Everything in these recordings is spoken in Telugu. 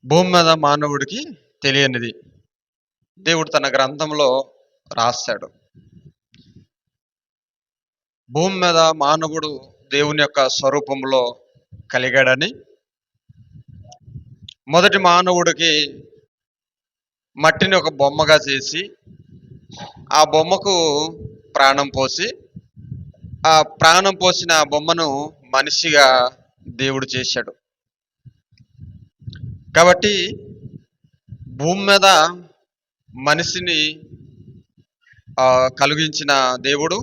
భూమి మీద మానవుడికి తెలియనిది దేవుడు తన గ్రంథంలో రాశాడు. భూమి మీద మానవుడు దేవుని యొక్క స్వరూపంలో కలిగాడని, మొదటి మానవుడికి మట్టిని ఒక బొమ్మగా చేసి ఆ బొమ్మకు ప్రాణం పోసి ఆ ప్రాణం పోసిన ఆ బొమ్మను మనిషిగా దేవుడు చేశాడు. కాబట్టి భూమి మీద మనిషిని కలిగించిన దేవుడు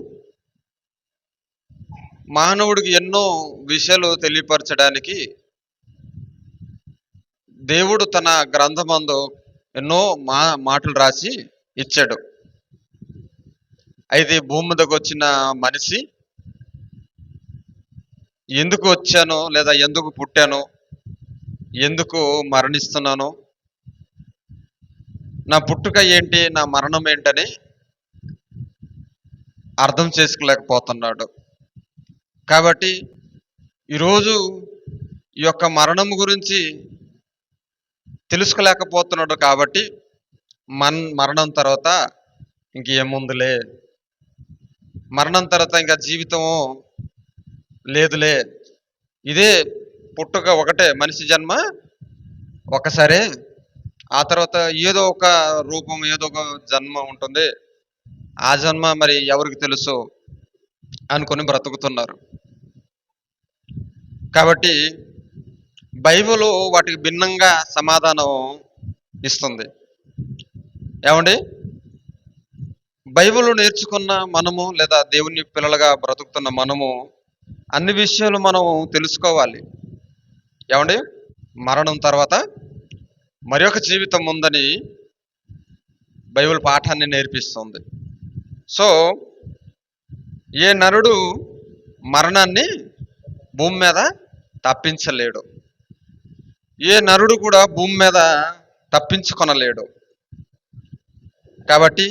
మానవుడికి ఎన్నో విషయాలు తెలియపరచడానికి దేవుడు తన గ్రంథమందు ఎన్నో మాటలు రాసి ఇచ్చాడు. అయితే భూమి మీదకి వచ్చిన మనిషి ఎందుకు వచ్చానో లేదా ఎందుకు పుట్టానో, ఎందుకు మరణిస్తున్నానో, నా పుట్టుక ఏంటి, నా మరణం ఏంటని అర్థం చేసుకోలేకపోతున్నాడు. కాబట్టి ఈరోజు ఈ యొక్క మరణం గురించి తెలుసుకోలేకపోతున్నాడు. కాబట్టి మరణం తర్వాత ఇంకేముందులే, మరణం తర్వాత ఇంకా జీవితము లేదులే, ఇదే పుట్టుక ఒకటే, మనిషి జన్మ ఒకసారే, ఆ తర్వాత ఏదో ఒక రూపం, ఏదో ఒక జన్మ ఉంటుంది, ఆ జన్మ మరి ఎవరికి తెలుసు అనుకొని బ్రతుకుతున్నారు. కాబట్టి బైబిల్ వాటికి భిన్నంగా సమాధానం ఇస్తుంది. ఏమండి, బైబిల్ నేర్చుకున్న మనము లేదా దేవుని పిల్లలుగా బ్రతుకుతున్న మనము అన్ని విషయాలు మనం తెలుసుకోవాలి. ఏమండి, మరణం తర్వాత మరి ఒక జీవితం ఉందని బైబిల్ పాఠాన్ని నేర్పిస్తుంది. సో ఏ నరుడు మరణాన్ని భూమి మీద తప్పించలేడు, ఏ నరుడు కూడా భూమి మీద తప్పించుకొనలేడు. కాబట్టి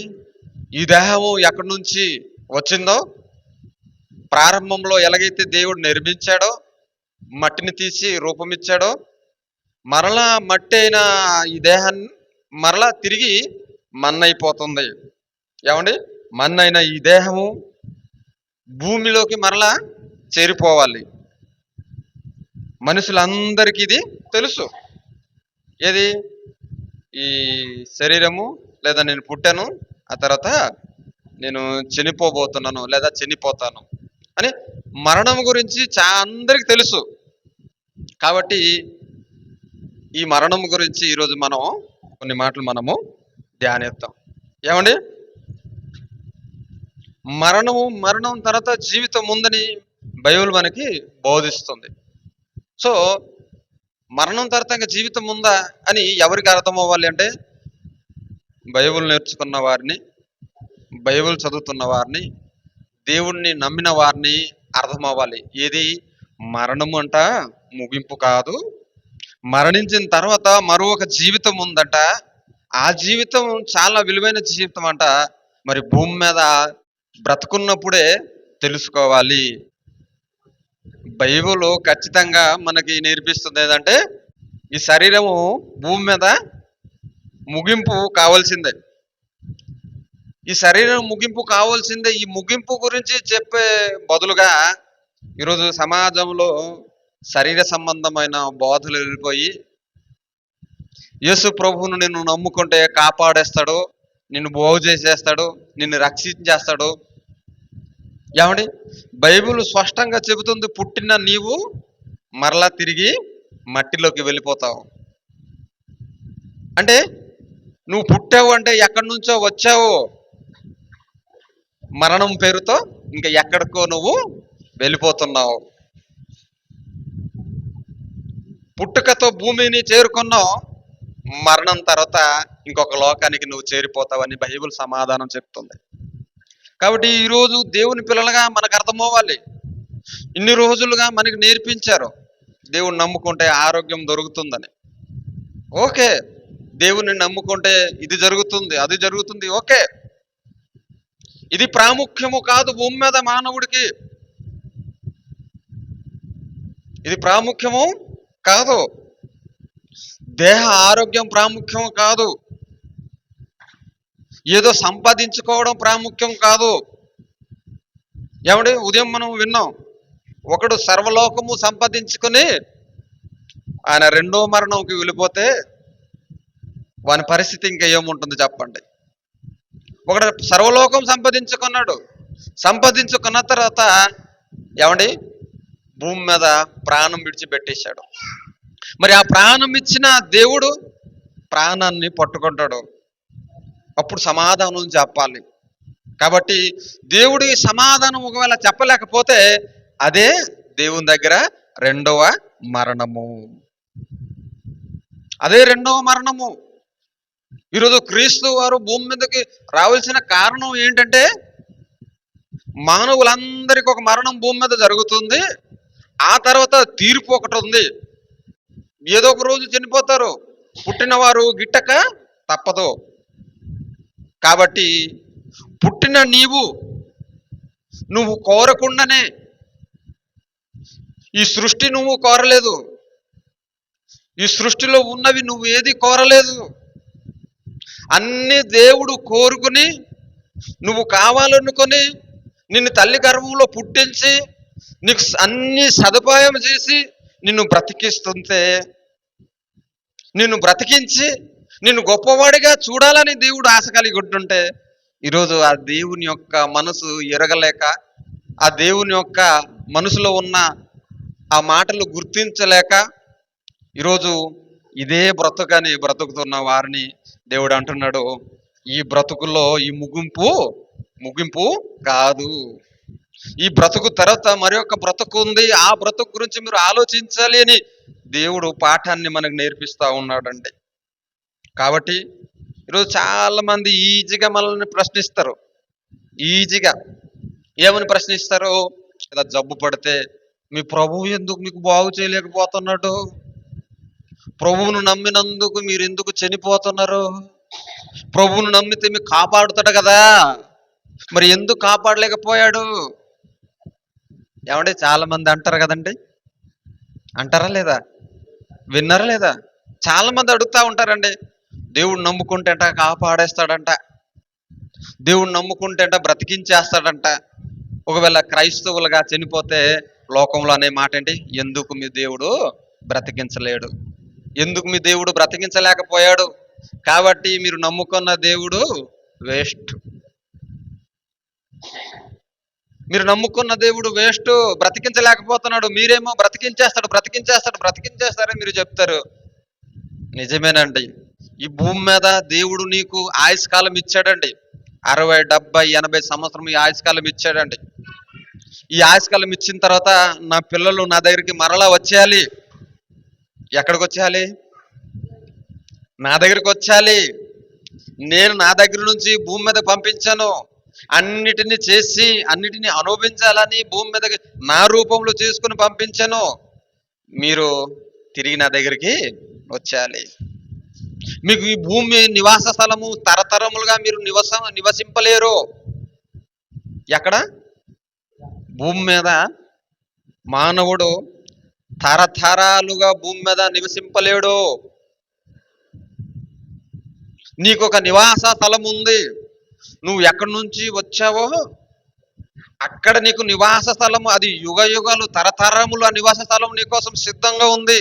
ఈ దేహము ఎక్కడి నుంచి వచ్చిందో, ప్రారంభంలో ఎలాగైతే దేవుడు నిర్మించాడో, మట్టిని తీసి రూపమిచ్చాడో, మరలా మట్టి అయిన ఈ దేహాన్ని మరలా తిరిగి మన్నైపోతుంది. ఏమండి, మన్నైన ఈ దేహము భూమిలోకి మరలా చేరిపోవాలి. మనుషులందరికీ ఇది తెలుసు. ఏది, ఈ శరీరము లేదా నేను పుట్టాను, ఆ తర్వాత నేను చనిపోబోతున్నాను లేదా చనిపోతాను అని మరణం గురించి అందరికి తెలుసు. కాబట్టి ఈ మరణం గురించి ఈరోజు మనం కొన్ని మాటలు మనము ధ్యానిద్దాం. ఏమండి, మరణం తర్వాత జీవితం ఉందని బైబిల్ మనకి బోధిస్తుంది. సో మరణం తర్వాత ఇంకా జీవితం ఉందా అని ఎవరికి అర్థం అవ్వాలి అంటే, బైబిల్ నేర్చుకున్న వారిని, బైబిల్ చదువుతున్న వారిని, దేవుణ్ణి నమ్మిన వారిని అర్థం అవ్వాలి. ఏది, మరణం అంట ముగింపు కాదు, మరణించిన తర్వాత మరొక జీవితం ఉందంట, ఆ జీవితం చాలా విలువైన జీవితం అంట. మరి భూమి మీద బ్రతుకున్నప్పుడే తెలుసుకోవాలి. బైబిల్ ఖచ్చితంగా మనకి నేర్పిస్తుంది ఏంటంటే, ఈ శరీరము భూమి మీద ముగింపు కావాల్సిందే, ఈ శరీరం ముగింపు కావాల్సిందే. ఈ ముగింపు గురించి చెప్పే బదులుగా ఈరోజు సమాజంలో శరీర సంబంధమైన బోధలు వెళ్ళిపోయి, యేసు ప్రభువును నిన్ను నమ్ముకుంటే కాపాడేస్తాడు, నిన్ను బాగు చేసేస్తాడు, నిన్ను రక్షించేస్తాడు. ఏమండి, బైబిల్ స్పష్టంగా చెబుతుంది, పుట్టిన నీవు మరలా తిరిగి మట్టిలోకి వెళ్ళిపోతావు. అంటే నువ్వు పుట్టావు అంటే ఎక్కడి నుంచో వచ్చావు, మరణం పేరుతో ఇంకా ఎక్కడికో నువ్వు వెళ్ళిపోతున్నావు. పుట్టుకతో భూమిని చేరుకున్నావు, మరణం తర్వాత ఇంకొక లోకానికి నువ్వు చేరిపోతావని బైబిల్ సమాధానం చెప్తుంది. కాబట్టి ఈరోజు దేవుని పిల్లలుగా మనకు అర్థమవ్వాలి. ఇన్ని రోజులుగా మనకి నేర్పించారు, దేవుని నమ్ముకుంటే ఆరోగ్యం దొరుకుతుందని. ఓకే, దేవుని నమ్ముకుంటే ఇది జరుగుతుంది, అది జరుగుతుంది, ఓకే. ఇది ప్రాముఖ్యము కాదు భూమి మీద మానవుడికి, ఇది ప్రాముఖ్యము కాదు. దేహ ఆరోగ్యం ప్రాముఖ్యం కాదు, ఏదో సంపాదించుకోవడం ప్రాముఖ్యం కాదు. ఏమండి, ఉదయం మనం విన్నాం, ఒకడు సర్వలోకము సంపాదించుకుని ఆయన రెండో మరణంకి వెళ్ళిపోతే వాని పరిస్థితి ఇంకా ఏముంటుంది చెప్పండి. ఒకడు సర్వలోకం సంపాదించుకున్న తర్వాత ఏమండి భూమి మీద ప్రాణం విడిచిపెట్టేశాడు. మరి ఆ ప్రాణం ఇచ్చిన దేవుడు ప్రాణాన్ని పట్టుకుంటాడు, అప్పుడు సమాధానం చెప్పాలి. కాబట్టి దేవుడి సమాధానం ఒకవేళ చెప్పలేకపోతే అదే దేవుని దగ్గర రెండవ మరణము. అదే రెండవ మరణము. ఈరోజు క్రీస్తు వారు భూమి మీదకి రావాల్సిన కారణం ఏంటంటే, మానవులందరికీ ఒక మరణం భూమి మీద జరుగుతుంది, ఆ తర్వాత తీర్పు ఒకటి ఉంది. ఏదో ఒక రోజు చనిపోతారు, పుట్టినవారు గిట్టక తప్పదు. కాబట్టి పుట్టిన నువ్వు కోరకుండానే, ఈ సృష్టి నువ్వు కోరలేదు, ఈ సృష్టిలో ఉన్నవి నువ్వు ఏది కోరలేదు, అన్ని దేవుడు కోరుకుని నువ్వు కావాలనుకొని నిన్ను తల్లి గర్భంలో పుట్టించి నీకు అన్ని సదుపాయం చేసి నిన్ను బ్రతికిస్తుంటే, నిన్ను బ్రతికించి నిన్ను గొప్పవాడిగా చూడాలని దేవుడు ఆశ కలిగి ఉంటుంటే, ఈరోజు ఆ దేవుని యొక్క మనసు ఎరగలేక, ఆ దేవుని యొక్క మనసులో ఉన్న ఆ మాటలు గుర్తించలేక ఈరోజు ఇదే బ్రతుకని బ్రతుకుతున్న వారిని దేవుడు అంటున్నాడు, ఈ బ్రతుకుల్లో ఈ ముగింపు కాదు. ఈ బ్రతుకు తర్వాత మరి ఒక బ్రతుకు ఉంది, ఆ బ్రతుకు గురించి మీరు ఆలోచించాలి అని దేవుడు పాఠాన్ని మనకు నేర్పిస్తా ఉన్నాడండి. కాబట్టి ఈరోజు చాలా మంది ఈజీగా మనల్ని ప్రశ్నిస్తారు. ఈజీగా ఏమని ప్రశ్నిస్తారు? ఇలా జబ్బు పడితే మీ ప్రభువు ఎందుకు మీకు బాగు చేయలేకపోతున్నాడు? ప్రభువును నమ్మినందుకు మీరు ఎందుకు చనిపోతున్నారు? ప్రభువును నమ్మితే మీకు కాపాడుతాడు కదా, మరి ఎందుకు కాపాడలేకపోయాడు? ఏమంటే చాలా మంది అంటారు కదండి, అంటారా లేదా? విన్నారా లేదా? చాలా మంది అడుగుతా ఉంటారండి, దేవుడు నమ్ముకుంటేంట కాపాడేస్తాడంట, దేవుడు నమ్ముకుంటేంట బ్రతికించేస్తాడంట. ఒకవేళ క్రైస్తవులుగా చనిపోతే లోకంలో అనే మాట ఏంటి? ఎందుకు మీ దేవుడు బ్రతికించలేడు, ఎందుకు మీ దేవుడు బ్రతికించలేకపోయాడు, కాబట్టి మీరు నమ్ముకున్న దేవుడు వేస్ట్, మీరు నమ్ముకున్న దేవుడు వేస్ట్, బ్రతికించలేకపోతున్నాడు, మీరేమో బ్రతికించేస్తారని మీరు చెప్తారు. నిజమేనండి, ఈ భూమి మీద దేవుడు నీకు ఆయుష్కాలం ఇచ్చాడండి. 60, 70, 80 సంవత్సరం ఈ ఆయుష్కాలం ఇచ్చాడండి. ఈ ఆయుష్కాలం ఇచ్చిన తర్వాత నా పిల్లలు నా దగ్గరికి మరలా వచ్చేయాలి. ఎక్కడికి వచ్చేయాలి? నా దగ్గరికి వచ్చేయాలి. నేను నా దగ్గర నుంచి భూమి మీద పంపించాను, అన్నిటినీ చేసి అన్నిటినీ అనుభవించాలని భూమి మీదకి నా రూపంలో చేసుకుని పంపించాను. మీరు తిరిగి నా దగ్గరికి వచ్చేయాలి. మీకు ఈ భూమి నివాస స్థలము తరతరములుగా మీరు నివసింపలేరు. ఎక్కడ? భూమి మీద మానవుడు తరతరాలుగా భూమి మీద నివసింపలేడు. నీకు ఒక నివాస స్థలం ఉంది, నువ్వు ఎక్కడి నుంచి వచ్చావో అక్కడ నీకు నివాస స్థలము, అది యుగ యుగాలు తరతరములు ఆ నివాస స్థలం నీకోసం సిద్ధంగా ఉంది.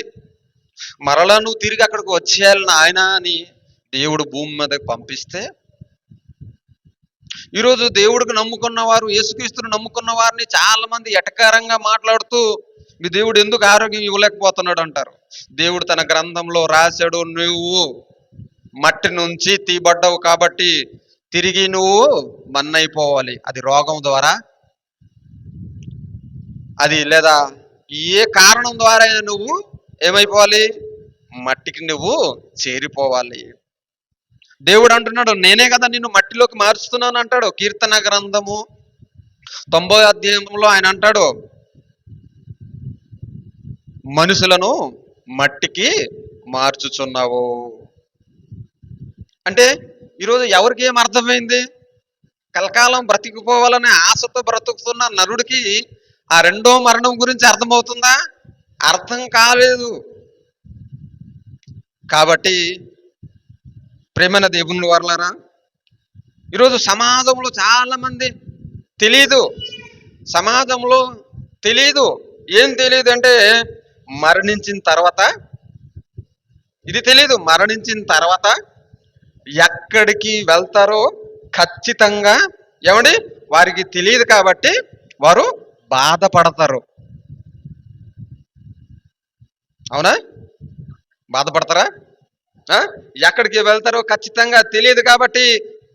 మరలా నువ్వు తిరిగి అక్కడికి వచ్చేయాలి నాయన అని దేవుడు భూమి మీదకి పంపిస్తే, ఈరోజు దేవుడికి నమ్ముకున్న వారు, యేసుక్రీస్తుని నమ్ముకున్న వారిని చాలా మంది ఎటకారంగా మాట్లాడుతూ మీ దేవుడు ఎందుకు ఆరోగ్యం ఇవ్వలేకపోతున్నాడు అంటారు. దేవుడు తన గ్రంథంలో రాశాడు, నువ్వు మట్టి నుంచి తీయబడ్డావు కాబట్టి తిరిగి నువ్వు మన్నైపోవాలి. అది రోగం ద్వారా, అది లేదా ఏ కారణం ద్వారా నువ్వు ఏమైపోవాలి? మట్టికి నువ్వు చేరిపోవాలి. దేవుడు అంటున్నాడు, నేనే కదా నిన్ను మట్టిలోకి మార్చుతున్నాను అంటాడు. కీర్తన గ్రంథము 90వ అధ్యాయంలో ఆయన అంటాడు, మనుషులను మట్టికి మార్చుచున్నావు అంటే ఈరోజు ఎవరికి ఏం అర్థమైంది? కలకాలం బ్రతికిపోవాలనే ఆశతో బ్రతుకుతున్న నరుడికి ఆ రెండో మరణం గురించి అర్థమవుతుందా? అర్థం కాలేదు. కాబట్టి ప్రేమైన దేవుని వారలారా, ఈరోజు సమాజంలో చాలా మంది తెలీదు, సమాజంలో తెలీదు. ఏం తెలియదు అంటే మరణించిన తర్వాత, ఇది తెలీదు, మరణించిన తర్వాత ఎక్కడికి వెళ్తారో ఖచ్చితంగా ఏమండి వారికి తెలియదు. కాబట్టి వారు బాధపడతారు. అవునా? బాధపడతారా? ఎక్కడికి వెళ్తారో ఖచ్చితంగా తెలియదు కాబట్టి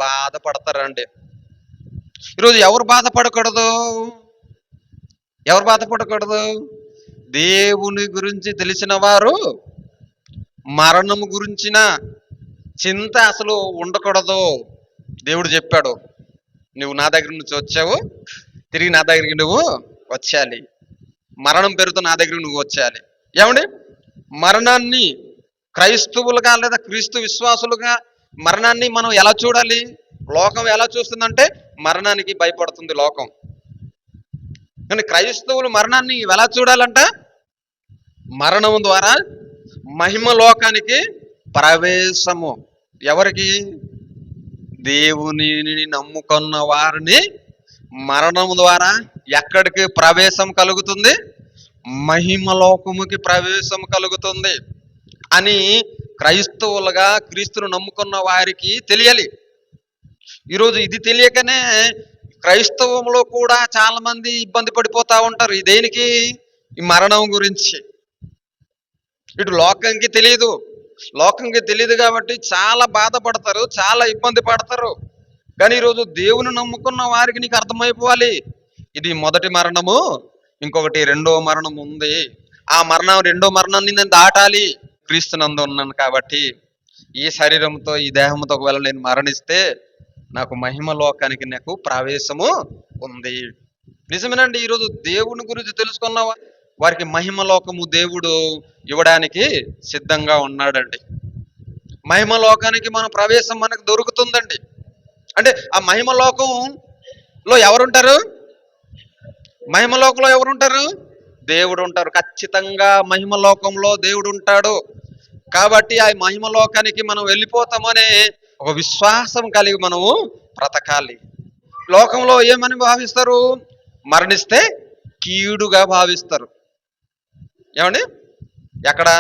బాధపడతారండి. ఈరోజు ఎవరు బాధపడకూడదు? ఎవరు బాధపడకూడదు? దేవుని గురించి తెలిసిన వారు మరణము గురించిన చింత అసలు ఉండకూడదు. దేవుడు చెప్పాడు, నువ్వు నా దగ్గర నుంచి వచ్చావు, తిరిగి నా దగ్గరికి నువ్వు వచ్చేయాలి. మరణం పేరుతో నా దగ్గరికి నువ్వు వచ్చేయాలి. ఏమండి, మరణాన్ని క్రైస్తవులుగా లేదా క్రీస్తు విశ్వాసులుగా మరణాన్ని మనం ఎలా చూడాలి? లోకం ఎలా చూస్తుందంటే మరణానికి భయపడుతుంది లోకం. కానీ క్రైస్తవులు మరణాన్ని ఎలా చూడాలంట? మరణం ద్వారా మహిమ లోకానికి ప్రవేశము. ఎవరికి? దేవుని నమ్ముకున్న వారిని మరణం ద్వారా ఎక్కడికి ప్రవేశం కలుగుతుంది? మహిమలోకముకి ప్రవేశం కలుగుతుంది అని క్రైస్తవులుగా క్రీస్తును నమ్ముకున్న వారికి తెలియాలి. ఈరోజు ఇది తెలియకనే క్రైస్తవంలో కూడా చాలా మంది ఇబ్బంది పడిపోతా ఉంటారు. దేనికి? ఈ మరణం గురించి. ఇటు లోకంకి తెలియదు, లోకంకి తెలియదు కాబట్టి చాలా బాధపడతారు, చాలా ఇబ్బంది పడతారు. కానీ ఈరోజు దేవుని నమ్ముకున్న వారికి నీకు అర్థమైపోవాలి, ఇది మొదటి మరణము, ఇంకొకటి రెండో మరణం ఉంది. ఆ మరణం, రెండో మరణాన్ని నేను దాటాలి. క్రీస్తునందు ఉన్నాను కాబట్టి ఈ శరీరంతో, ఈ దేహంతో ఒకవేళ నేను మరణిస్తే నాకు మహిమ లోకానికి నాకు ప్రవేశము ఉంది. నిజమేనండి. ఈరోజు దేవుని గురించి తెలుసుకున్న వారికి మహిమ లోకము దేవుడు ఇవ్వడానికి సిద్ధంగా ఉన్నాడండి. మహిమ లోకానికి మన ప్రవేశం మనకు దొరుకుతుందండి. అంటే ఆ మహిమ లోకంలో ఎవరుంటారు? మహిమ లోకంలో ఎవరుంటారు? దేవుడు ఉంటారు. ఖచ్చితంగా మహిమ లోకంలో దేవుడు ఉంటాడు. కాబట్టి ఆ మహిమ లోకానికి మనం వెళ్ళిపోతామనే ఒక విశ్వాసం కలిగి మనము బ్రతకాలి. లోకంలో ఏమని భావిస్తారు? మరణిస్తే కీడుగా భావిస్తారు. ఏమండి? ఎక్కడ?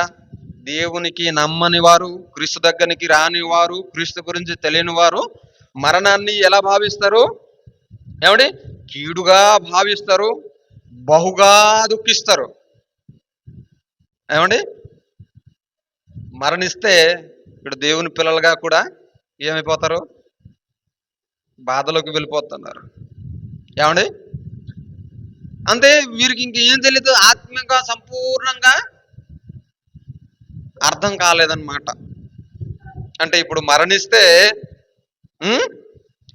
దేవునికి నమ్మని వారు, క్రీస్తు దగ్గరికి రాని వారు, క్రీస్తు గురించి తెలియని వారు మరణాన్ని ఎలా భావిస్తారు? ఏమండి? కీడుగా భావిస్తారు, బహుగా దుఃఖిస్తారు. ఏమండి? మరణిస్తే ఇప్పుడు దేవుని పిల్లలుగా కూడా ఏమైపోతారు? బాధలోకి వెళ్ళిపోతున్నారు. ఏమండి? అంతే. వీరికి ఇంకేం తెలియదు, ఆత్మీయంగా సంపూర్ణంగా అర్థం కాలేదన్నమాట. అంటే ఇప్పుడు మరణిస్తే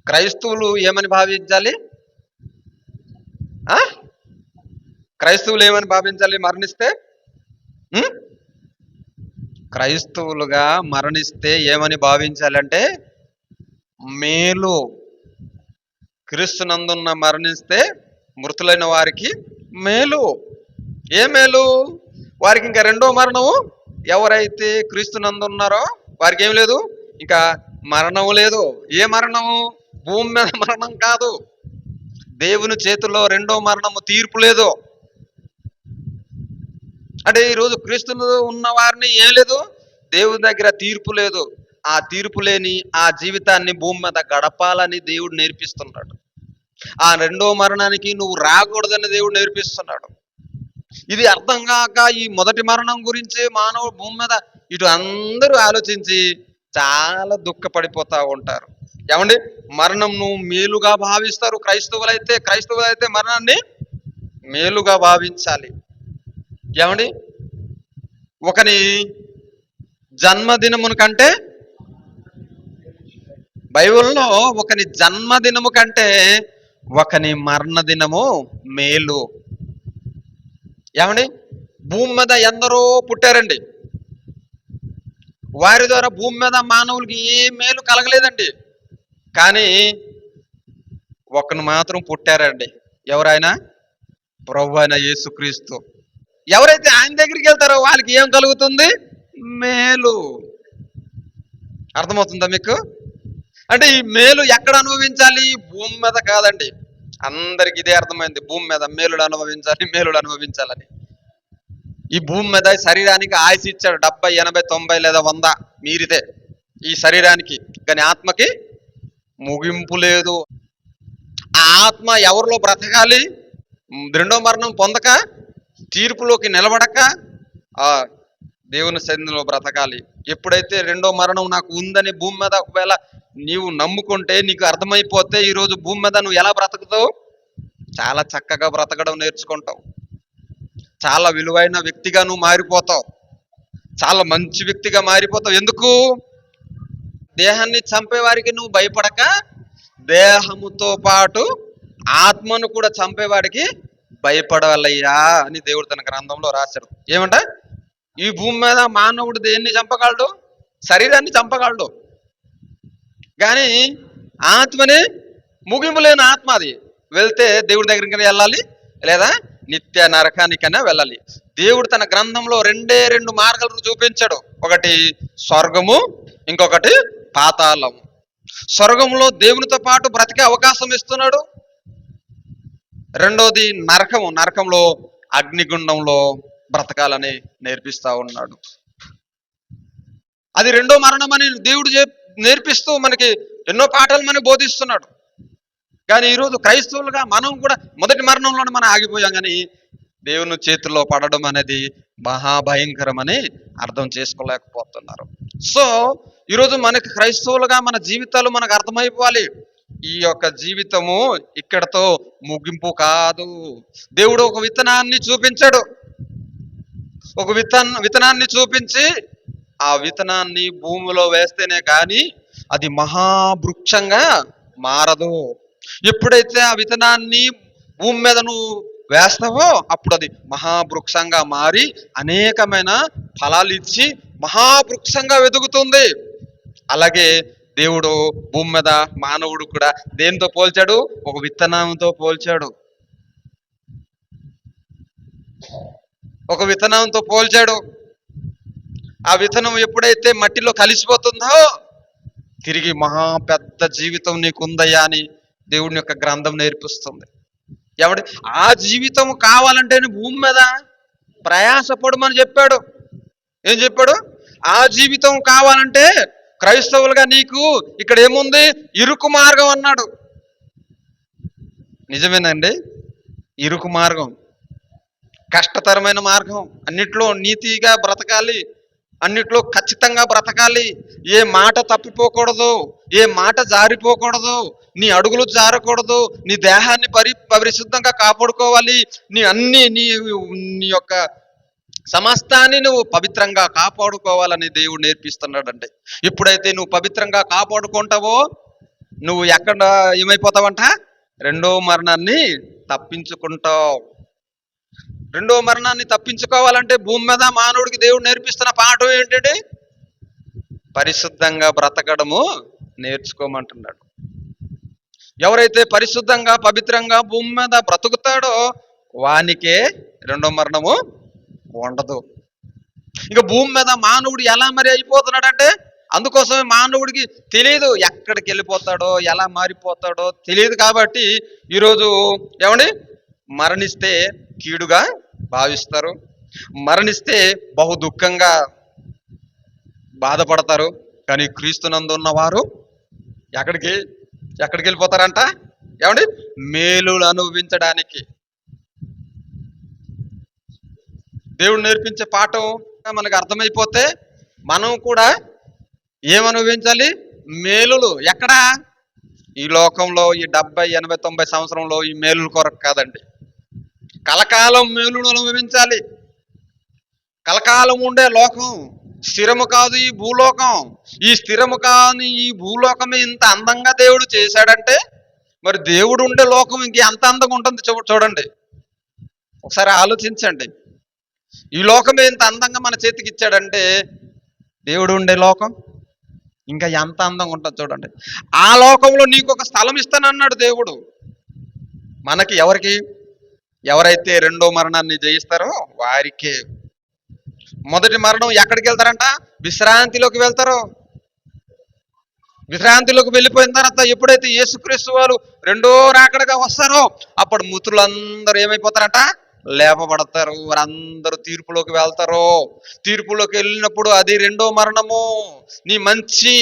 క్రైస్తవులు ఏమని భావించాలి? క్రైస్తవులు ఏమని భావించాలి మరణిస్తే? క్రైస్తవులుగా మరణిస్తే ఏమని భావించాలంటే మేలు. క్రీస్తునందున్న మరణిస్తే మృతులైన వారికి మేలు. ఏ మేలు? వారికి ఇంకా రెండో మరణము, ఎవరైతే క్రీస్తునందున్నారో వారికి ఏం లేదు, ఇంకా మరణము లేదు. ఏ మరణము? భూమి మీద మరణం కాదు. దేవుని చేతుల్లో రెండో మరణము, తీర్పు లేదు. అంటే ఈరోజు క్రీస్తును ఉన్న వారిని ఏం లేదు, దేవుని దగ్గర తీర్పు లేదు. ఆ తీర్పు లేని ఆ జీవితాన్ని భూమి మీద గడపాలని దేవుడు నేర్పిస్తున్నాడు. ఆ రెండో మరణానికి నువ్వు రాకూడదని దేవుడు నేర్పిస్తున్నాడు. ఇది అర్థం కాక ఈ మొదటి మరణం గురించి మానవుడు భూమి మీద ఇటు అందరూ ఆలోచించి చాలా దుఃఖపడిపోతా ఉంటారు. ఏమండి? మరణం నువ్వు మేలుగా భావిస్తారు. క్రైస్తవులైతే మరణాన్ని మేలుగా భావించాలి. ఏమండి? ఒకని జన్మదినమును కంటే, బైబిల్లో ఒకని జన్మదినము కంటే ఒకని మరణ దినము మేలు. ఏమండి? భూమి మీద ఎందరో పుట్టారండి. వారి ద్వారా భూమి మీద మానవులకి ఏ మేలు కలగలేదండి. కానీ ఒకను మాత్రం పుట్టారండి. ఎవరైనా? ప్రభు అయిన యేసుక్రీస్తు. ఎవరైతే ఆయన దగ్గరికి వెళ్తారో వాళ్ళకి ఏం కలుగుతుంది? మేలు. అర్థమవుతుందా మీకు? అంటే ఈ మేలు ఎక్కడ అనుభవించాలి? భూమి మీద కాదండి. అందరికి ఇదే అర్థమైంది, భూమి మీద మేలుడు అనుభవించాలి, మేలుడు అనుభవించాలని. ఈ భూమి మీద శరీరానికి ఆయుసు ఇచ్చాడు, 70, 80, 90 లేదా 100 మీరితే ఈ శరీరానికి. కానీ ఆత్మకి ముగింపు లేదు. ఆ ఆత్మ ఎవరిలో బ్రతకాలి? రెండో మరణం పొందక, తీర్పులోకి నిలబడక, ఆ దేవుని సన్నిధిలో బ్రతకాలి. ఎప్పుడైతే రెండో మరణం నాకు ఉందని భూమి మీద ఒకవేళ నీవు నమ్ముకుంటే, నీకు అర్థమైపోతే, ఈరోజు భూమి మీద నువ్వు ఎలా బ్రతుకుతావు? చాలా చక్కగా బ్రతకడం నేర్చుకుంటావు. చాలా విలువైన వ్యక్తిగా నువ్వు మారిపోతావు. చాలా మంచి వ్యక్తిగా మారిపోతావు. ఎందుకు? దేహాన్ని చంపేవారికి నువ్వు భయపడక, దేహముతో పాటు ఆత్మను కూడా చంపేవాడికి భయపడాలయ్యా అని దేవుడు తన గ్రంథంలో రాశాడు. ఏమంట? ఈ భూమి మీద మానవుడు దేన్ని చంపగలడు? శరీరాన్ని చంపగలడు, కానీ ఆత్మని ముగింపు లేని ఆత్మ అది. వెళ్తే దేవుడి దగ్గరికి వెళ్ళాలి, లేదా నిత్య నరకానికైనా వెళ్ళాలి. దేవుడు తన గ్రంథంలో 2 మార్గాలను చూపించాడు. ఒకటి స్వర్గము, ఇంకొకటి పాతాళము. స్వర్గంలో దేవునితో పాటు బ్రతికే అవకాశం ఇస్తున్నాడు. రెండోది నరకము, నరకంలో అగ్నిగుండంలో బ్రతకాలని నేర్పిస్తా ఉన్నాడు. అది రెండో మరణం అని దేవుడు నేర్పిస్తూ మనకి ఎన్నో పాఠాలు మనకి బోధిస్తున్నాడు. కానీ ఈరోజు క్రైస్తవులుగా మనం కూడా మొదటి మరణంలోనే మనం ఆగిపోయాం. కానీ దేవుని చేతుల్లో పడడం అనేది మహాభయంకరమని అర్థం చేసుకోలేకపోతున్నారు. సో ఈరోజు మనకి క్రైస్తవులుగా మన జీవితాలు మనకు అర్థమైపోవాలి. ఈ యొక్క జీవితము ఇక్కడతో ముగింపు కాదు. దేవుడు ఒక విత్తనాన్ని చూపించాడు. ఒక విత్తనాన్ని చూపించి, ఆ విత్తనాన్ని భూమిలో వేస్తేనే కానీ అది మహావృక్షంగా మారదు. ఎప్పుడైతే ఆ విత్తనాన్ని భూమి మీద నువ్వు వేస్తావో, అప్పుడు అది మహావృక్షంగా మారి అనేకమైన ఫలాలు ఇచ్చి మహావృక్షంగా వెదుగుతుంది. అలాగే దేవుడు భూమి మీద మానవుడు కూడా దేనితో పోల్చాడు? ఒక విత్తనంతో పోల్చాడు. ఒక విత్తనంతో పోల్చాడు. ఆ విత్తనం ఎప్పుడైతే మట్టిలో కలిసిపోతుందో, తిరిగి మహా పెద్ద జీవితం నీకుందయ్యా అని దేవుని యొక్క గ్రంథం నేర్పిస్తుంది. ఎవడి ఆ జీవితం కావాలంటే భూమి మీద ప్రయాసపడమని చెప్పాడు. ఏం చెప్పాడు? ఆ జీవితం కావాలంటే క్రైస్తవులుగా నీకు ఇక్కడ ఏముంది? ఇరుకు మార్గం అన్నాడు. నిజమేనండి, ఇరుకు మార్గం, కష్టతరమైన మార్గం. అన్నిట్లో నీతిగా బ్రతకాలి, అన్నిట్లో ఖచ్చితంగా బ్రతకాలి. ఏ మాట తప్పిపోకూడదు, ఏ మాట జారిపోకూడదు, నీ అడుగులు జారకూడదు, నీ దేహాన్ని పరిశుద్ధంగా కాపాడుకోవాలి, నీ యొక్క సమస్తాన్ని నువ్వు పవిత్రంగా కాపాడుకోవాలని దేవుడు నేర్పిస్తున్నాడండి. ఎప్పుడైతే నువ్వు పవిత్రంగా కాపాడుకుంటావో, నువ్వు ఎక్కడ ఏమైపోతావంట? రెండో మరణాన్ని తప్పించుకుంటావు. రెండో మరణాన్ని తప్పించుకోవాలంటే భూమి మీద మానవుడికి దేవుడు నేర్పిస్తున్న పాఠం ఏంటంటే, పరిశుద్ధంగా బ్రతకడము నేర్చుకోమంటున్నాడు. ఎవరైతే పరిశుద్ధంగా పవిత్రంగా భూమి మీద బ్రతుకుతాడో వానికే రెండో మరణము ఉండదు. ఇక భూమి మీద మానవుడు ఎలా మరి అయిపోతున్నాడంటే, అందుకోసమే మానవుడికి తెలియదు ఎక్కడికి వెళ్ళిపోతాడో, ఎలా మారిపోతాడో తెలియదు. కాబట్టి ఈరోజు ఏమండి, మరణిస్తే కీడుగా భావిస్తారు, మరణిస్తే బహు దుఃఖంగా బాధపడతారు. కానీ క్రీస్తునందు ఉన్నవారు ఎక్కడికి వెళ్ళిపోతారంట? ఏమండి, మేలులు అనుభవించడానికి. దేవుడు నేర్పించే పాఠం మనకు అర్థమైపోతే మనం కూడా ఏమనుభవించాలి? మేలులు. ఎక్కడా? ఈ లోకంలో ఈ 70, 80, 90 సంవత్సరంలో ఈ మేలుల కొరకు కాదండి, కలకాలం మేలును అనుభవించాలి. కలకాలం ఉండే లోకం స్థిరము కాదు ఈ భూలోకం. ఈ స్థిరము కాని ఈ భూలోకమే ఇంత అందంగా దేవుడు చేశాడంటే, మరి దేవుడు ఉండే లోకం ఇంక ఎంత అందంగా ఉంటుంది చూడండి. ఒకసారి ఆలోచించండి. ఈ లోకమే ఇంత అందంగా మన చేతికి ఇచ్చాడంటే, దేవుడు ఉండే లోకం ఇంకా ఎంత అందంగా ఉంటుంది చూడండి. ఆ లోకంలో నీకు ఒక స్థలం ఇస్తానన్నాడు దేవుడు. మనకి ఎవరికి? ఎవరైతే రెండో మరణాన్ని జయిస్తారో వారికే. మొదటి మరణం ఎక్కడికి వెళ్తారంట? విశ్రాంతిలోకి వెళ్తారు. విశ్రాంతిలోకి వెళ్ళిపోయిన తర్వాత ఎప్పుడైతే యేసుక్రీస్తు వారు రెండో రాకడగా వస్తారో అప్పుడు మృతులందరూ ఏమైపోతారట, లేపబడతారు. వారందరూ తీర్పులోకి వెళ్తారు. తీర్పులోకి వెళ్ళినప్పుడు అది రెండో మరణము. నీ మంచి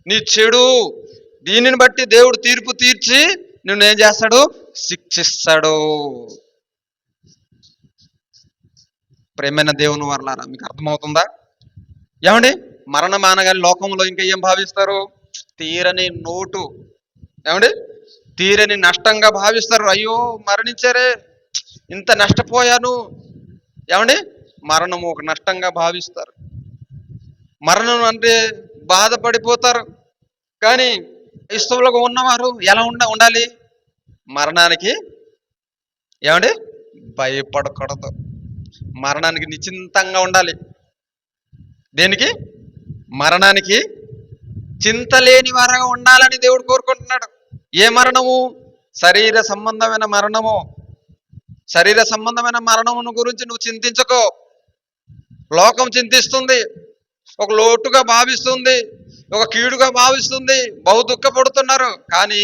నీ చెడు దీనిని బట్టి దేవుడు తీర్పు తీర్చి నిన్ను ఏం చేస్తాడు, శిక్షిస్తాడు. ప్రేమైన దేవుని వర్లారా, మీకు అర్థమవుతుందా? ఏమండి, మరణం అనగానే లోకంలో ఇంకా ఏం భావిస్తారు? తీరని నోటు, ఏమండి, తీరని నష్టంగా భావిస్తారు. అయ్యో మరణించారే, ఇంత నష్టపోయాను. ఏమండి, మరణము ఒక నష్టంగా భావిస్తారు. మరణం అంటే బాధపడిపోతారు. కానీ క్రైస్తవులుగా ఉన్నవారు ఎలా ఉండాలి? మరణానికి ఏమండి భయపడకూడదు. మరణానికి నిశ్చింతంగా ఉండాలి. దేనికి? మరణానికి చింత లేని వారుగా ఉండాలని దేవుడు కోరుకుంటున్నాడు. ఏ మరణము? శరీర సంబంధమైన మరణము. శరీర సంబంధమైన మరణమును గురించి నువ్వు చింతించకో. లోకం చింతిస్తుంది, ఒక లోటుగా భావిస్తుంది, ఒక కీడుగా భావిస్తుంది, బహు దుఃఖపడుతున్నారు. కానీ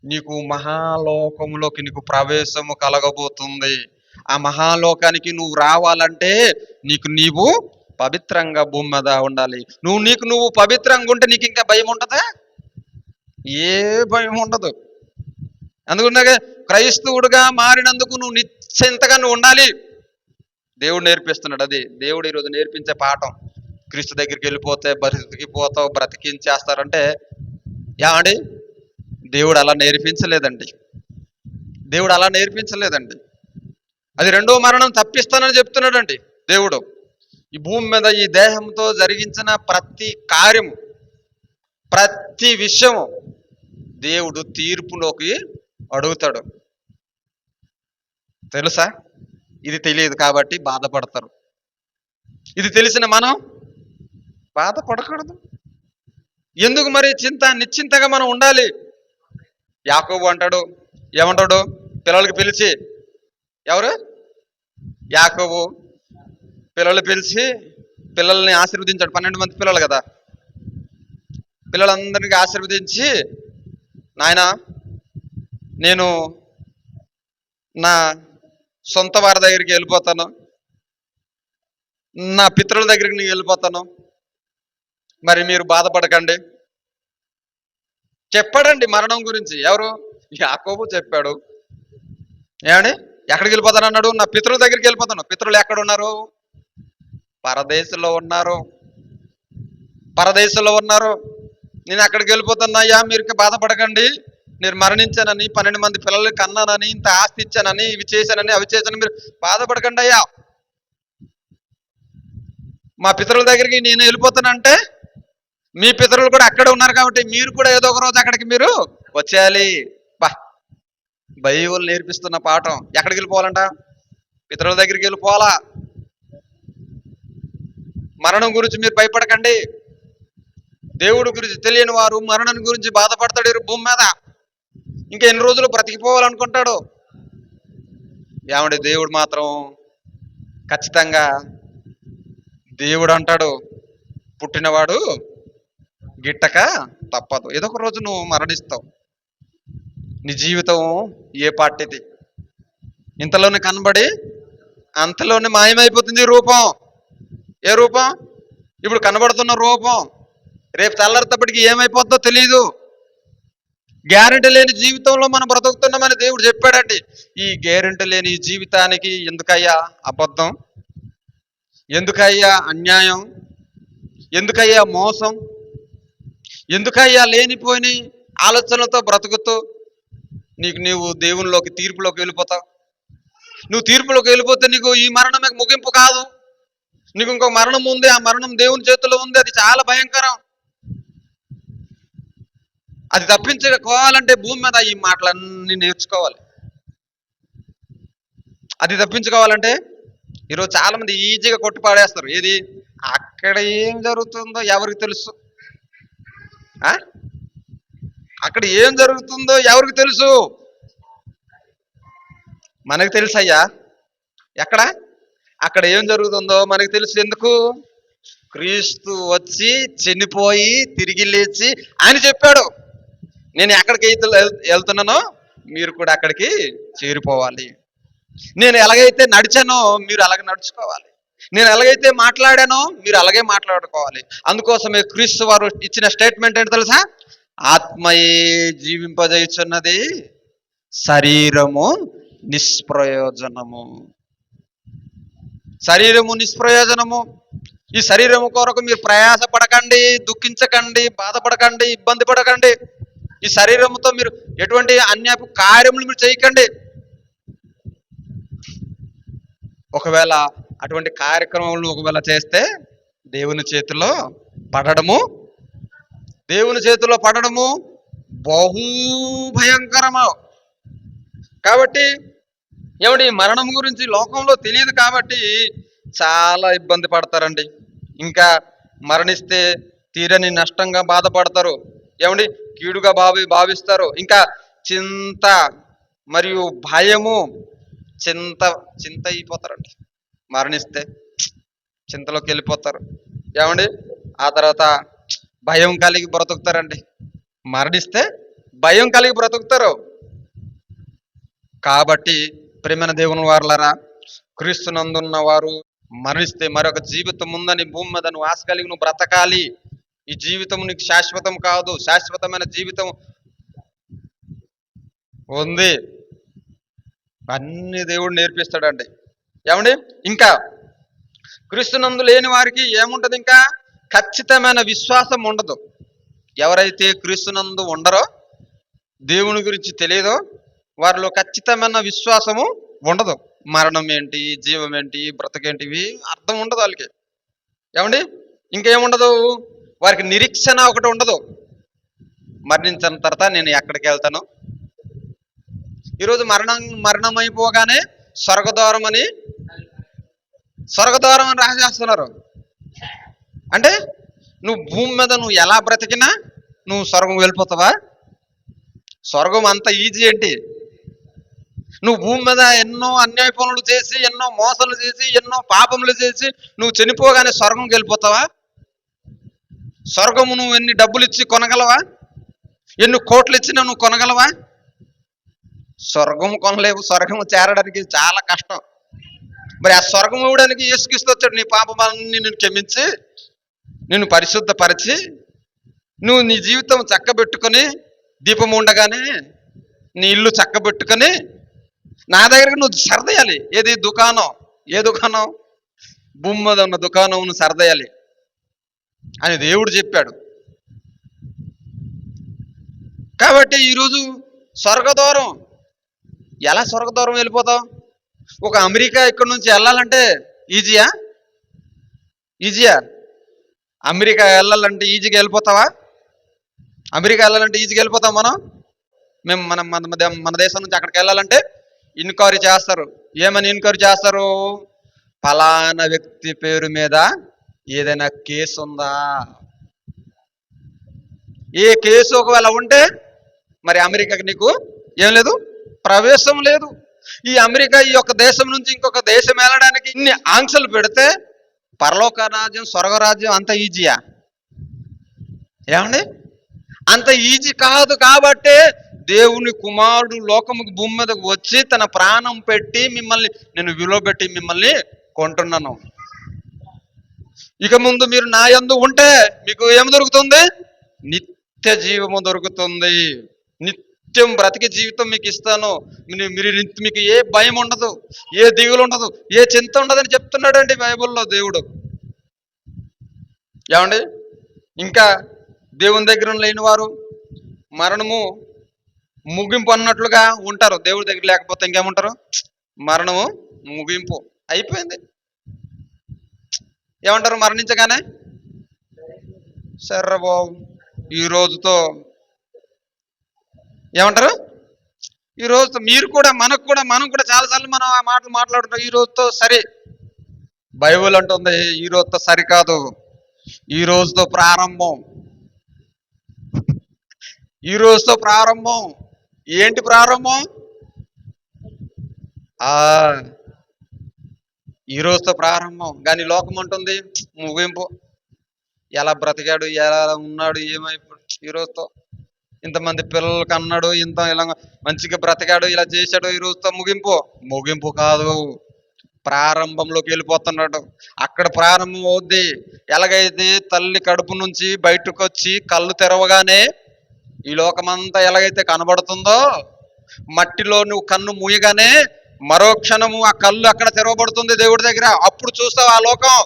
నీకు మహాలోకములోకి నీకు ప్రవేశము కలగబోతుంది. ఆ మహాలోకానికి నువ్వు రావాలంటే నీవు పవిత్రంగా భూమి మీద ఉండాలి. నువ్వు పవిత్రంగా ఉంటే నీకు ఇంకా భయం ఉంటుందా? ఏ భయం ఉండదు. అందుకున్నాగా క్రైస్తవుడుగా మారినందుకు నువ్వు నిశ్చింతగా నువ్వు ఉండాలి. దేవుడు నేర్పిస్తున్నాడు. అది దేవుడు ఈరోజు నేర్పించే పాఠం. క్రీస్తు దగ్గరికి వెళ్ళిపోతే బ్రతికిపోతావు, బ్రతికించేస్తారంటే ఏమండి, దేవుడు అలా నేర్పించలేదండి. దేవుడు అలా నేర్పించలేదండి. అది రెండో మరణం తప్పిస్తానని చెప్తున్నాడండి దేవుడు. ఈ భూమి మీద ఈ దేహంతో జరిగించిన ప్రతి కార్యము, ప్రతి విషయము దేవుడు తీర్పులోకి అడుగుతాడు. తెలుసా? ఇది తెలియదు కాబట్టి బాధపడతారు. ఇది తెలిసిన మనం బాధపడకూడదు. ఎందుకు మరి నిశ్చింతగా మనం ఉండాలి. యాకోబు అంటాడు, ఏమంటాడు పిల్లలకి పిలిచి, ఎవరు? యాకోబు పిల్లలు పిలిచి పిల్లల్ని ఆశీర్వదించాడు. 12 మంది పిల్లలు కదా, పిల్లలందరికీ ఆశీర్వదించి, నాయనా నేను నా సొంత వారి దగ్గరికి వెళ్ళిపోతాను, నా పితరుల దగ్గరికి నేను వెళ్ళిపోతాను, మరి మీరు బాధపడకండి చెప్పాడండి మరణం గురించి. ఎవరు? యాకోబు చెప్పాడు. ఏమండి, ఎక్కడికి వెళ్ళిపోతాను అన్నాడు? నా పితరుల దగ్గరికి వెళ్ళిపోతాను. పితరులు ఎక్కడ ఉన్నారు? పరదేశంలో ఉన్నారు. పరదేశంలో ఉన్నారు. నేను అక్కడికి వెళ్ళిపోతున్నాయ్యా, మీరు బాధపడకండి, నేను మరణించానని, 12 మంది పిల్లలకి కన్నానని, ఇంత ఆస్తి ఇచ్చానని, ఇవి చేశానని, అవి చేశానని మీరు బాధపడకండి అయ్యా. మా పితరుల దగ్గరికి నేను వెళ్ళిపోతానంటే మీ పితరులు కూడా అక్కడే ఉన్నారు కాబట్టి మీరు కూడా ఏదో ఒక రోజు అక్కడికి మీరు వచ్చేయాలి. బైబిల్ నేర్పిస్తున్న పాఠం. ఎక్కడికి వెళ్ళిపోవాలంట? పితరుల దగ్గరికి వెళ్ళిపోవాలా. మరణం గురించి మీరు భయపడకండి. దేవుడి గురించి తెలియని వారు మరణం గురించి బాధపడతాడు భూమి మీద. ఇంకా ఎన్ని రోజులు బ్రతికిపోవాలనుకుంటాడు. ఏమండి, దేవుడు మాత్రం ఖచ్చితంగా దేవుడు అంటాడు, పుట్టినవాడు గిట్టక తప్పదు. ఏదో ఒక రోజు నువ్వు మరణిస్తావు. నీ జీవితం ఏ పార్టీది? ఇంతలోనే కనబడి అంతలోనే మాయమైపోతుంది రూపం. ఏ రూపం? ఇప్పుడు కనబడుతున్న రూపం రేపు తెల్లారితప్పటికి ఏమైపోద్దో తెలియదు. గ్యారెంటీ లేని జీవితంలో మనం బ్రతుకుతున్నామని దేవుడు చెప్పాడండి. ఈ గ్యారెంటీ లేని జీవితానికి ఎందుకయ్యా అబద్ధం? ఎందుకయ్యా అన్యాయం? ఎందుకయ్యా మోసం? ఎందుకయ్యా లేనిపోయిన ఆలోచనలతో బ్రతుకుతూ నీవు దేవునిలోకి తీర్పులోకి వెళ్ళిపోతావు. నువ్వు తీర్పులోకి వెళ్ళిపోతే నీకు ఈ మరణమే ముగింపు కాదు. నీకు ఇంకొక మరణం ఉంది. ఆ మరణం దేవుని చేతుల్లో ఉంది. అది చాలా భయంకరం. అది తప్పించుకోవాలంటే భూమి మీద ఈ మాటలన్నీ నేర్చుకోవాలి. అది తప్పించుకోవాలంటే ఈరోజు చాలా మంది ఈజీగా కొట్టిపాడేస్తారు. ఏది? అక్కడ ఏం జరుగుతుందో ఎవరికి తెలుసు? అక్కడ ఏం జరుగుతుందో ఎవరికి తెలుసు? మనకు తెలుసయ్యా. ఎక్కడ? అక్కడ ఏం జరుగుతుందో మనకు తెలుసు. ఎందుకు? క్రీస్తు వచ్చి చనిపోయి తిరిగి లేచి ఆయన చెప్పాడు, నేను ఎక్కడికి వెళ్తున్నానో మీరు కూడా అక్కడికి చేరిపోవాలి. నేను ఎలాగైతే నడిచానో మీరు అలాగే నడుచుకోవాలి. నేను ఎలాగైతే మాట్లాడానో మీరు అలాగే మాట్లాడుకోవాలి. అందుకోసమే క్రీస్తు వారు ఇచ్చిన స్టేట్మెంట్ ఏంటి తెలుసా? ఆత్మయే జీవింపజేయుచున్నది, శరీరము నిష్ప్రయోజనము. శరీరము నిష్ప్రయోజనము. ఈ శరీరము కొరకు మీరు ప్రయాస పడకండి, దుఃఖించకండి, బాధపడకండి, ఇబ్బంది పడకండి. ఈ శరీరముతో మీరు ఎటువంటి అన్యాయపు కార్యములు మీరు చేయకండి. ఒకవేళ అటువంటి కార్యక్రమములు ఒకవేళ చేస్తే దేవుని చేతిలో పడడము బహు భయంకరము. కాబట్టి ఏమిటి, మరణం గురించి లోకంలో తెలియదు కాబట్టి చాలా ఇబ్బంది పడతారండి. ఇంకా మరణిస్తే తీరని నష్టంగా బాధపడతారు. ఏమండి, కీడుగా భావిస్తారు. ఇంకా చింత మరియు భయము, చింత అయిపోతారండి. మరణిస్తే చింతలోకి వెళ్ళిపోతారు. ఏమండి, ఆ తర్వాత భయం కలిగి బ్రతుకుతారండి. మరణిస్తే భయం కలిగి బ్రతుకుతారు. కాబట్టి ప్రియమైన దేవుని వారలారా, క్రీస్తునందున్న వారు మరణిస్తే మరొక జీవితం ఉందని భూమి మీద నువ్వు ఆశ కలిగి నువ్వు బ్రతకాలి. ఈ జీవితం నీకు శాశ్వతం కాదు, శాశ్వతమైన జీవితం ఉంది. అన్ని దేవుడు నేర్పిస్తాడండి. ఏమండి, ఇంకా క్రీస్తునందు లేని వారికి ఏముంటది? ఇంకా ఖచ్చితమైన విశ్వాసం ఉండదు. ఎవరైతే క్రీస్తునందు ఉండరో, దేవుని గురించి తెలియదో, వారిలో ఖచ్చితమైన విశ్వాసము ఉండదు. మరణం ఏంటి, జీవం ఏంటి, బ్రతకేంటివి అర్థం ఉండదు వాళ్ళకి. ఏమండి, ఇంకేముండదు, వారికి నిరీక్షణ ఒకటి ఉండదు. మరణించిన తర్వాత నేను ఎక్కడికి వెళ్తాను? ఈరోజు మరణం అయిపోగానే స్వర్గద్వారం అని రాసేస్తున్నారు. అంటే నువ్వు భూమి మీద నువ్వు ఎలా బ్రతికినా నువ్వు స్వర్గం వెళ్ళిపోతావా? స్వర్గం అంత ఈజీ ఏంటి? నువ్వు భూమి మీద ఎన్నో అన్యాయ పనులు చేసి, ఎన్నో మోసాలు చేసి, ఎన్నో పాపములు చేసి నువ్వు చనిపోగానే స్వర్గంకి వెళ్ళిపోతావా? స్వర్గము నువ్వు ఎన్ని డబ్బులు ఇచ్చి కొనగలవా? ఎన్ని కోట్లు ఇచ్చినా నువ్వు కొనగలవా? స్వర్గం కొనలేవు. స్వర్గం చేరడానికి చాలా కష్టం. మరి ఆ స్వర్గం ఇవ్వడానికి యేసుక్రీస్తు వచ్చాడు. నీ పాపాలన్నీ నిన్ను క్షమించి, నిన్ను పరిశుద్ధపరిచి, నువ్వు నీ జీవితం చక్కబెట్టుకొని, దీపం ఉండగానే నీ ఇల్లు చక్కబెట్టుకొని నా దగ్గరికి నువ్వు సరదేయాలి. ఏది దుకాణం? ఏ దుకాణం? భూమి మీద ఉన్న దుకాణం నువ్వు సరదేయాలి అని దేవుడు చెప్పాడు. కాబట్టి ఈరోజు స్వర్గద్వారం, ఎలా స్వర్గద్వారం వెళ్ళిపోతావు? ఒక అమెరికా ఇక్కడ నుంచి వెళ్ళాలంటే ఈజీయా? అమెరికా వెళ్ళాలంటే ఈజీగా వెళ్ళిపోతావా? అమెరికా వెళ్ళాలంటే ఈజీగా వెళ్ళిపోతాం మనం? మన దేశం నుంచి అక్కడికి వెళ్ళాలంటే ఇన్క్వైరీ చేస్తారు. ఏమని ఇన్క్వైరీ చేస్తారు? ఫలానా వ్యక్తి పేరు మీద ఏదైనా కేసు ఉందా? ఏ కేసు ఒకవేళ ఉంటే మరి అమెరికాకి నీకు ఏం లేదు, ప్రవేశం లేదు. ఈ అమెరికా ఈ యొక్క దేశం నుంచి ఇంకొక దేశం వెళ్ళడానికి ఇన్ని ఆంక్షలు పెడితే పరలోక రాజ్యం, స్వర్గరాజ్యం అంత ఈజీయా? ఏమండి, అంత ఈజీ కాదు. కాబట్టే దేవుని కుమారుడు లోకముకు భూమి మీదకు వచ్చి తన ప్రాణం పెట్టి మిమ్మల్ని, నేను విలువ పెట్టి మిమ్మల్ని కొంటున్నాను. ఇక ముందు మీరు నా యందు ఉంటే మీకు ఏమి దొరుకుతుంది? నిత్య జీవము దొరుకుతుంది. నిత్యం బ్రతికి జీవితం మీకు ఇస్తాను. మీకు ఏ భయం ఉండదు, ఏ దిగులు ఉండదు, ఏ చింత ఉండదని చెప్తున్నాడండి బైబిల్లో దేవుడు. ఏమండి, ఇంకా దేవుని దగ్గర లేని వారు మరణము ముగింపు అన్నట్లుగా ఉంటారు. దేవుడి దగ్గర లేకపోతే ఇంకేముంటారు? మరణము ముగింపు అయిపోయింది. ఏమంటారు మరణించగానే? సరే బాబు, ఈ రోజుతో ఏమంటారు? ఈ రోజుతో మీరు కూడా మనం కూడా చాలాసార్లు మనం ఆ మాటలు మాట్లాడుతాం. ఈ రోజుతో సరే. బైబిల్ అంటుంది ఈ రోజుతో సరికాదు, ఈ రోజుతో ప్రారంభం. ఈ రోజుతో ప్రారంభం. ఏంటి ప్రారంభం? ఈ రోజుతో ప్రారంభం. కానీ లోకం అంటుంది ముగింపు. ఎలా బ్రతికాడు, ఎలా ఉన్నాడు, ఏమైపోయాడు ఈ రోజుతో. ఇంతమంది పిల్లలు కన్నాడు, ఇలా మంచిగా బ్రతికాడు, ఇలా చేశాడు, ఈ రోజుతో ముగింపు. ముగింపు కాదు, ప్రారంభంలోకి వెళ్ళిపోతున్నాడు. అక్కడ ప్రారంభం అవుద్ది. ఎలాగైతే తల్లి కడుపు నుంచి బయటకు వచ్చి కళ్ళు తెరవగానే ఈ లోకమంతా ఎలాగైతే కనబడుతుందో, మట్టిలో నువ్వు కన్ను మూయగానే మరో క్షణము ఆ కళ్ళు అక్కడ తెరవబడుతుంది దేవుడి దగ్గర. అప్పుడు చూస్తావు ఆ లోకం.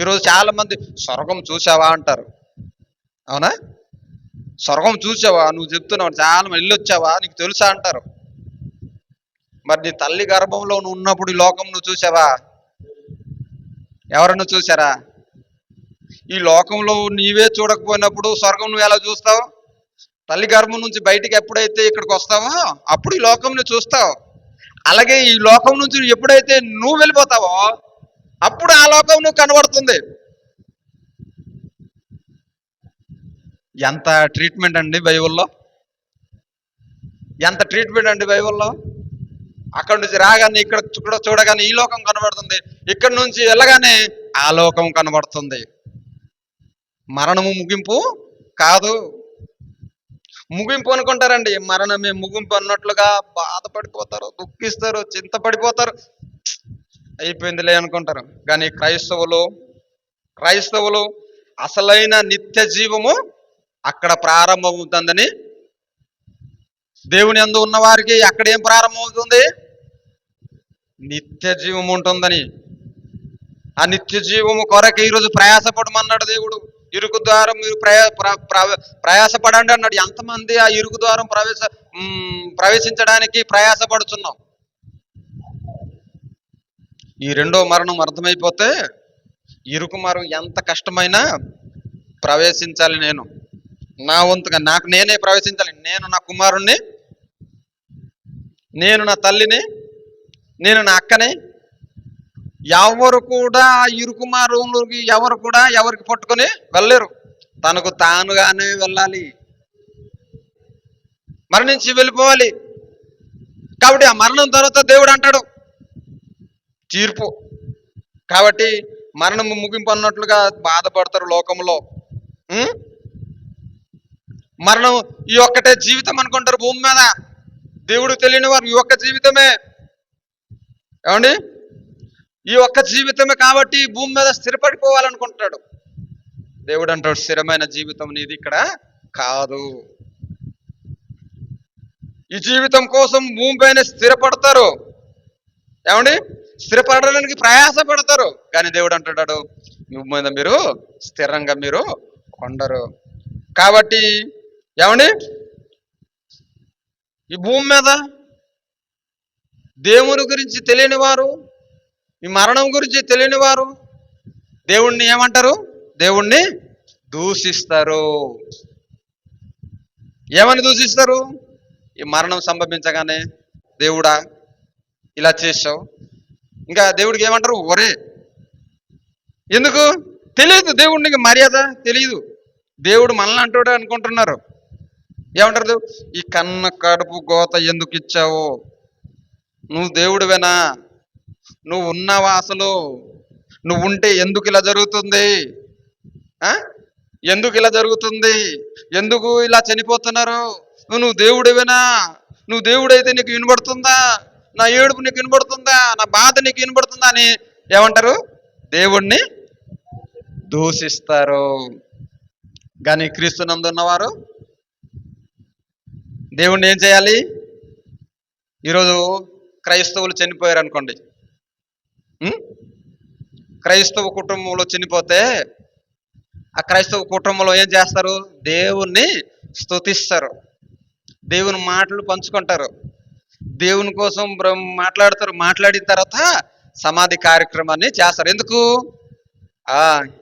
ఈరోజు చాలా మంది స్వర్గం చూసావా అంటారు. అవునా? స్వర్గం చూసావా? నువ్వు చెప్తున్నావు, చాలా మంది వెళ్ళొచ్చావా, నీకు తెలుసా అంటారు. మరి నీ తల్లి గర్భంలో నువ్వు ఉన్నప్పుడు ఈ లోకం నువ్వు చూసావా? ఎవరన్నా చూసారా? ఈ లోకంలో నీవే చూడకపోయినప్పుడు స్వర్గం నువ్వు ఎలా చూస్తావు? తల్లి గర్భం నుంచి బయటికి ఎప్పుడైతే ఇక్కడికి వస్తావో అప్పుడు ఈ లోకం నువ్వు చూస్తావు. అలాగే ఈ లోకం నుంచి ఎప్పుడైతే నువ్వు వెళ్ళిపోతావో అప్పుడు ఆ లోకం నువ్వు కనబడుతుంది. ఎంత ట్రీట్మెంట్ అండి బైబిల్లో, ఎంత ట్రీట్మెంట్ అండి బైబిల్లో. అక్కడి నుంచి రాగానే ఇక్కడ చూడగానే ఈ లోకం కనబడుతుంది, ఇక్కడి నుంచి వెళ్ళగానే ఆ లోకం కనబడుతుంది. మరణము ముగింపు కాదు. ముగింపు అనుకుంటారండి, మరణమే ముగింపు అన్నట్లుగా బాధపడిపోతారు, దుఃఖిస్తారు, చింతపడిపోతారు, అయిపోయిందిలే అనుకుంటారు. కానీ క్రైస్తవులు అసలైన నిత్య జీవము అక్కడ ప్రారంభమవుతుందని, దేవుని యందు ఉన్న వారికి అక్కడ ఏం ప్రారంభమవుతుంది? నిత్య జీవం ఉంటుందని. ఆ నిత్య జీవము కొరకు ఈరోజు ప్రయాసపడమన్నాడు దేవుడు. ఇరుకు ద్వారం మీరు ప్రయాసపడండి అన్నాడు. ఎంతమంది ఆ ఇరుకు ద్వారం ప్రవేశించడానికి ప్రయాసపడుతున్నాం? ఈ రెండో మరణం అర్థమైపోతే ఇరుకు మరణం ఎంత కష్టమైనా ప్రవేశించాలి. నా వంతుగా నాకు నేనే ప్రవేశించాలి. నేను నా కుమారుణ్ణి, నేను నా తల్లిని, నేను నా అక్కని. ఎవరు కూడా ఇరుకు మరణంలోకి ఎవరికి పట్టుకొని వెళ్ళలేరు. తనకు తానుగానే వెళ్ళాలి, మరణించి వెళ్ళిపోవాలి. కాబట్టి ఆ మరణం తర్వాత దేవుడు అంటాడు తీర్పు. కాబట్టి మరణం ముగింపు అన్నట్లుగా బాధపడతారు లోకంలో. మరణం ఈ ఒక్కటే జీవితం అనుకుంటారు భూమి మీద. దేవుడు తెలియని వారు ఈ ఒక్క జీవితమే. ఏమండి? ఈ ఒక్క జీవితమే కాబట్టి భూమి మీద స్థిరపడిపోవాలనుకుంటాడు. దేవుడు అంటాడు స్థిరమైన జీవితం నీది ఇక్కడ కాదు. ఈ జీవితం కోసం భూమి పైన స్థిరపడతారు. ఏమండి? స్థిరపడడానికి ప్రయాస పడతారు. కానీ దేవుడు అంటాడు భూమి మీద మీరు స్థిరంగా మీరు ఉండరు. కాబట్టి ఏమండి, ఈ భూమి మీద దేవుని గురించి తెలియని వారు, ఈ మరణం గురించి తెలియని వారు దేవుణ్ణి ఏమంటారు? దేవుణ్ణి దూషిస్తారు. ఏమని దూషిస్తారు? ఈ మరణం సంభవించగానే దేవుడా ఇలా చేసావు. ఇంకా దేవుడికి ఏమంటారు? ఒరే. ఎందుకు తెలియదు, దేవుడికి మర్యాద తెలియదు. దేవుడు మనల్ని అంటాడు అనుకుంటున్నారు. ఏమంటారు? ఈ కన్న కడుపు గోత ఎందుకు ఇచ్చావు? నువ్వు దేవుడివేనా? నువ్వు ఉన్నావా? అసలు నువ్వు ఉంటే ఎందుకు ఇలా జరుగుతుంది? ఎందుకు ఇలా జరుగుతుంది? ఎందుకు ఇలా చనిపోతున్నారు? నువ్వు దేవుడివేనా? నువ్వు దేవుడైతే నీకు వినబడుతుందా? నా ఏడుపు నీకు వినబడుతుందా? నా బాధ నీకు వినబడుతుందా అని ఏమంటారు? దేవుణ్ణి దూషిస్తారు. కానీ క్రీస్తునందు ఉన్నవారు దేవుణ్ణి ఏం చేయాలి? ఈరోజు క్రైస్తవులు చనిపోయారు అనుకోండి, క్రైస్తవ కుటుంబంలో చనిపోతే ఆ క్రైస్తవ కుటుంబంలో ఏం చేస్తారు? దేవుణ్ణి స్తుతిస్తారు, దేవుని మాటలు పంచుకుంటారు, దేవుని కోసం మాట్లాడతారు. మాట్లాడిన తర్వాత సమాధి కార్యక్రమాన్ని చేస్తారు. ఎందుకు?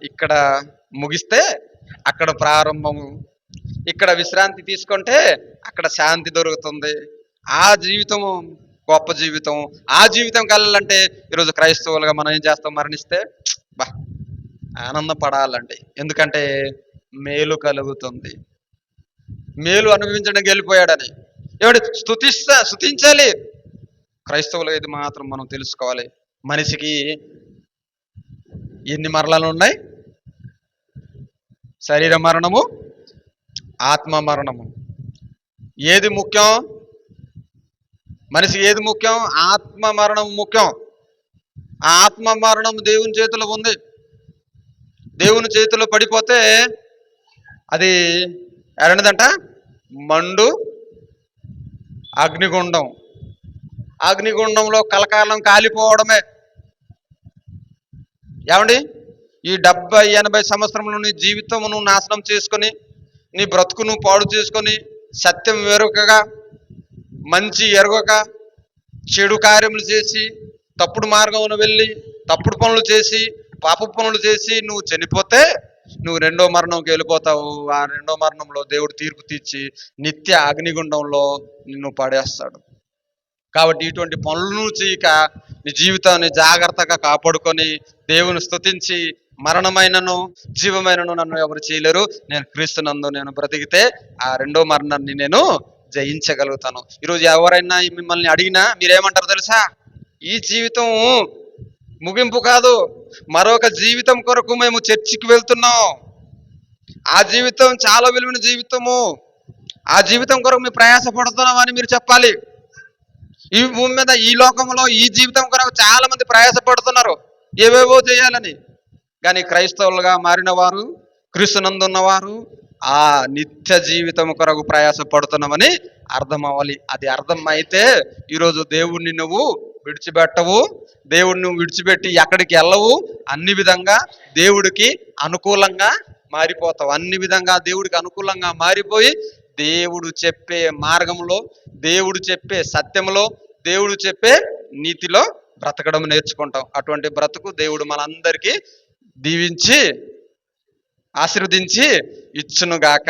ఇక్కడ ముగిస్తే అక్కడ ప్రారంభము, ఇక్కడ విశ్రాంతి తీసుకుంటే అక్కడ శాంతి దొరుకుతుంది. ఆ జీవితము గొప్ప జీవితం. ఆ జీవితం కలాలంటే ఈరోజు క్రైస్తవులుగా మనం ఏం చేస్తాం? మరణిస్తే ఆనందం పడాలండి. ఎందుకంటే మేలు కలుగుతుంది. మేలు అనుభవించడానికి వెళ్ళిపోయాడని ఏమిటి? స్తుతించాలి. క్రైస్తవులు ఇది మాత్రం మనం తెలుసుకోవాలి. మనిషికి ఎన్ని మరణాలు ఉన్నాయి? శరీర మరణము, ఆత్మ మరణము. ఏది ముఖ్యం? మనిషికి ఏది ముఖ్యం? ఆత్మ మరణం ముఖ్యం. ఆ ఆత్మ మరణం దేవుని చేతిలో ఉంది. దేవుని చేతిలో పడిపోతే అది ఎలాంటిదంట? మండు అగ్నిగుండం. అగ్నిగుండంలో కలకాలం కాలిపోవడమే. ఏమండి, ఈ 70-80 సంవత్సరంలో నీ జీవితమును నాశనం చేసుకొని, నీ బ్రతుకును పాడు చేసుకొని, సత్యం ఎరుగగా, మంచి ఎరగక, చెడు కార్యములు చేసి, తప్పుడు మార్గంలో వెళ్ళి, తప్పుడు పనులు చేసి, పాప పనులు చేసి నువ్వు చనిపోతే నువ్వు రెండో మరణంకి వెళ్ళిపోతావు. ఆ రెండో మరణంలో దేవుడు తీర్పు తీర్చి నిత్య అగ్నిగుండంలో నిన్ను పడేస్తాడు. కాబట్టి ఇటువంటి పనులను చేయక నీ జీవితాన్ని జాగ్రత్తగా కాపాడుకొని దేవుని స్తుతించి, మరణమైనను జీవమైనను నన్ను ఎవరు చేయలేరు, నేను క్రీస్తునందు నేను బ్రతికితే ఆ రెండో మరణాన్ని నేను జయించగలుగుతాను. ఈరోజు ఎవరైనా మిమ్మల్ని అడిగినా మీరేమంటారు తెలుసా? ఈ జీవితం ముగింపు కాదు, మరొక జీవితం కొరకు మేము చర్చికి వెళ్తున్నాం. ఆ జీవితం చాలా విలువైన జీవితము. ఆ జీవితం కొరకు మేము ప్రయాసపడుతున్నాం అని మీరు చెప్పాలి. ఈ భూమి మీద, ఈ లోకంలో ఈ జీవితం కొరకు చాలా మంది ప్రయాసపడుతున్నారు ఏవేవో చేయాలని. కానీ క్రైస్తవులుగా మారిన వారు, క్రీస్తునందున్నవారు ఆ నిత్య జీవితం కొరకు ప్రయాసపడుతున్నామని అర్థం అవ్వాలి. అది అర్థం అయితే ఈరోజు దేవుణ్ణి నువ్వు విడిచిపెట్టవు. దేవుడిని నువ్వు విడిచిపెట్టి ఎక్కడికి వెళ్ళవు. అన్ని విధంగా దేవుడికి అనుకూలంగా మారిపోతావు. అన్ని విధంగా దేవుడికి అనుకూలంగా మారిపోయి దేవుడు చెప్పే మార్గంలో, దేవుడు చెప్పే సత్యంలో, దేవుడు చెప్పే నీతిలో బ్రతకడం నేర్చుకుంటాం. అటువంటి బ్రతుకు దేవుడు మనందరికీ దీవించి ఆశీర్వదించి ఇచ్చునుగాక.